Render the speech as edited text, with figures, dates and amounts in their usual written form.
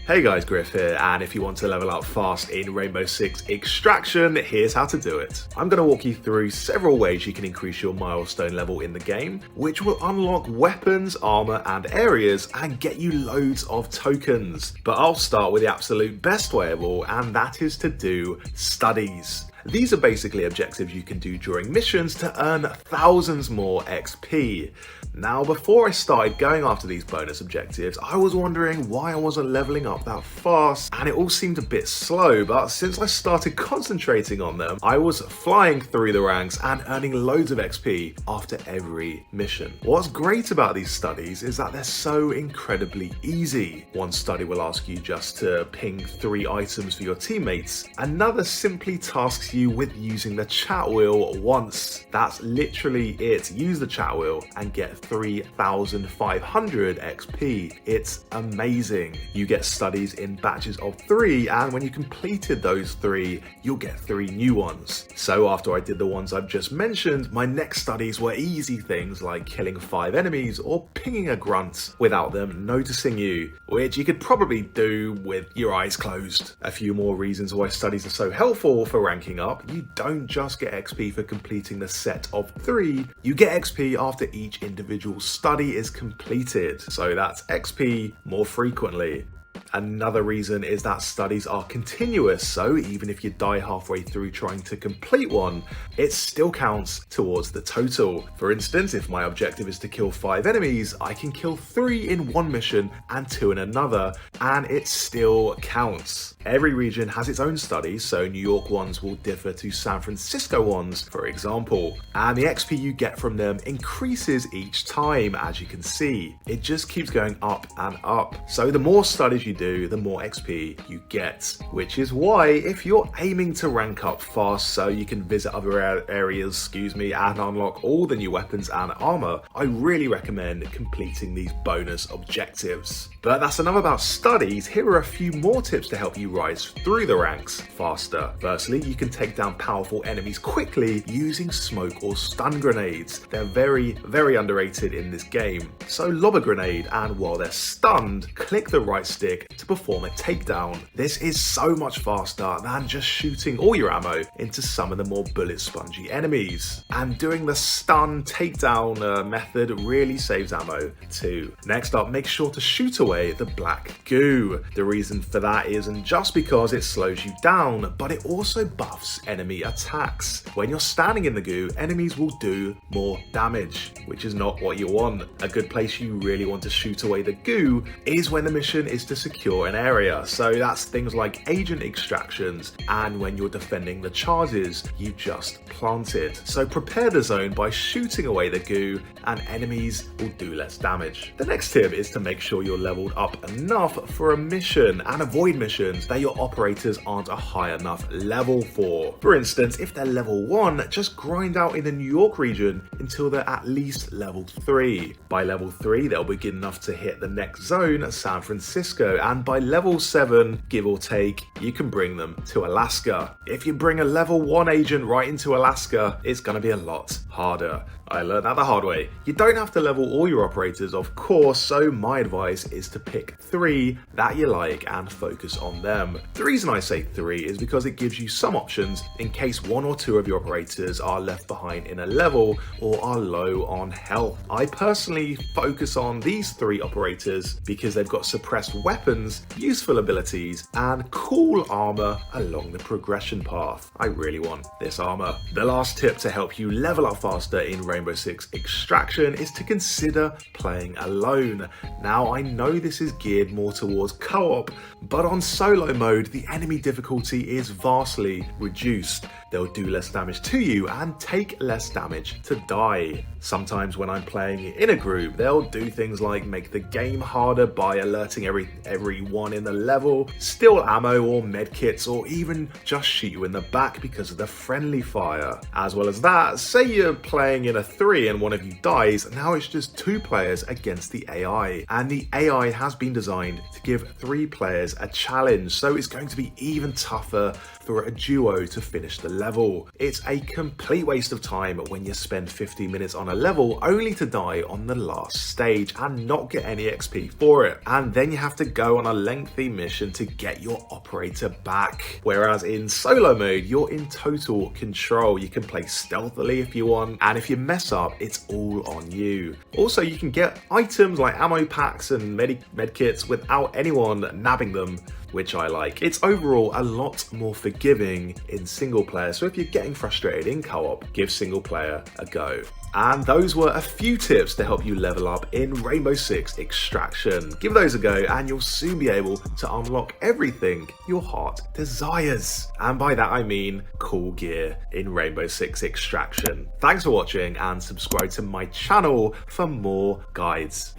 Hey guys, Griff here, and if you want to level up fast in Rainbow Six Extraction, here's how to do it. I'm going to walk you through several ways you can increase your milestone level in the game, which will unlock weapons, armor, and areas, and get you loads of tokens. But I'll start with the absolute best way of all, and that is to do studies. These are basically objectives you can do during missions to earn thousands more XP. Now, before I started going after these bonus objectives, I was wondering why I wasn't leveling up that fast, and it all seemed a bit slow, but since I started concentrating on them, I was flying through the ranks and earning loads of XP after every mission. What's great about these studies is that they're so incredibly easy. One study will ask you just to ping 3 items for your teammates. Another simply tasks you with using the chat wheel once. That's literally it. Use the chat wheel and get 3,500 XP. It's amazing. You get studies in batches of 3, and when you completed those 3, you'll get 3 new ones. So after I did the ones I've just mentioned, my next studies were easy things like killing 5 enemies or pinging a grunt without them noticing you, which you could probably do with your eyes closed. A few more reasons why studies are so helpful for ranking up. You don't just get XP for completing the set of 3, you get XP after each individual study is completed. So that's XP more frequently. Another reason is that studies are continuous, so even if you die halfway through trying to complete one, it still counts towards the total. For instance, if my objective is to kill 5 enemies, I can kill 3 in one mission and 2 in another, and it still counts. Every region has its own studies, so New York ones will differ to San Francisco ones, for example, and the XP you get from them increases each time, as you can see. It just keeps going up and up. So the more studies you do, the more XP you get, which is why if you're aiming to rank up fast so you can visit other areas, and unlock all the new weapons and armor, I really recommend completing these bonus objectives. But that's enough about studies. Here are a few more tips to help you rise through the ranks faster. Firstly, you can take down powerful enemies quickly using smoke or stun grenades. They're very underrated in this game. So lob a grenade, and while they're stunned, click the right stick to perform a takedown. This is so much faster than just shooting all your ammo into some of the more bullet spongy enemies. And doing the stun takedown method really saves ammo too. Next up, make sure to shoot away the black goo. The reason for that isn't just because it slows you down, but it also buffs enemy attacks. When you're standing in the goo, enemies will do more damage, which is not what you want. A good place you really want to shoot away the goo is when the mission is to secure an area. So that's things like agent extractions and when you're defending the charges you just planted. So prepare the zone by shooting away the goo, and enemies will do less damage. The next tip is to make sure you're leveled up enough for a mission and avoid missions that your operators aren't a high enough level for. For instance, if they're level 1, just grind out in the New York region until they're at least level 3. By level 3, they'll be good enough to hit the next zone, San Francisco, and by level 7, give or take, you can bring them to Alaska. If you bring a level 1 agent right into Alaska, it's going to be a lot harder. I learned that the hard way. You don't have to level all your operators, of course, so my advice is to pick 3 that you like and focus on them. The reason I say 3 is because it gives you some options in case 1 or 2 of your operators are left behind in a level or are low on health. I personally focus on these 3 operators because they've got suppressed weapons, useful abilities, and cool armor along the progression path. I really want this armor. The last tip to help you level up faster in Rainbow Six Extraction is to consider playing alone. Now, I know this is geared more towards co-op, but on solo mode, the enemy difficulty is vastly reduced. They'll do less damage to you and take less damage to die. Sometimes when I'm playing in a group, they'll do things like make the game harder by alerting everyone in the level, steal ammo or medkits, or even just shoot you in the back because of the friendly fire. As well as that, say you're playing in a 3 and one of you dies, now it's just 2 players against the AI. And the AI has been designed to give 3 players a challenge, so it's going to be even tougher for a duo to finish the level. level. It's a complete waste of time when you spend 15 minutes on a level only to die on the last stage and not get any XP for it. And then you have to go on a lengthy mission to get your operator back. Whereas in solo mode, you're in total control. You can play stealthily if you want, and if you mess up, it's all on you. Also, you can get items like ammo packs and medkits without anyone nabbing them, which I like. It's overall a lot more forgiving in single player, so if you're getting frustrated in co-op, give single player a go. And those were a few tips to help you level up in Rainbow Six Extraction. Give those a go and you'll soon be able to unlock everything your heart desires. And by that I mean cool gear in Rainbow Six Extraction. Thanks for watching and subscribe to my channel for more guides.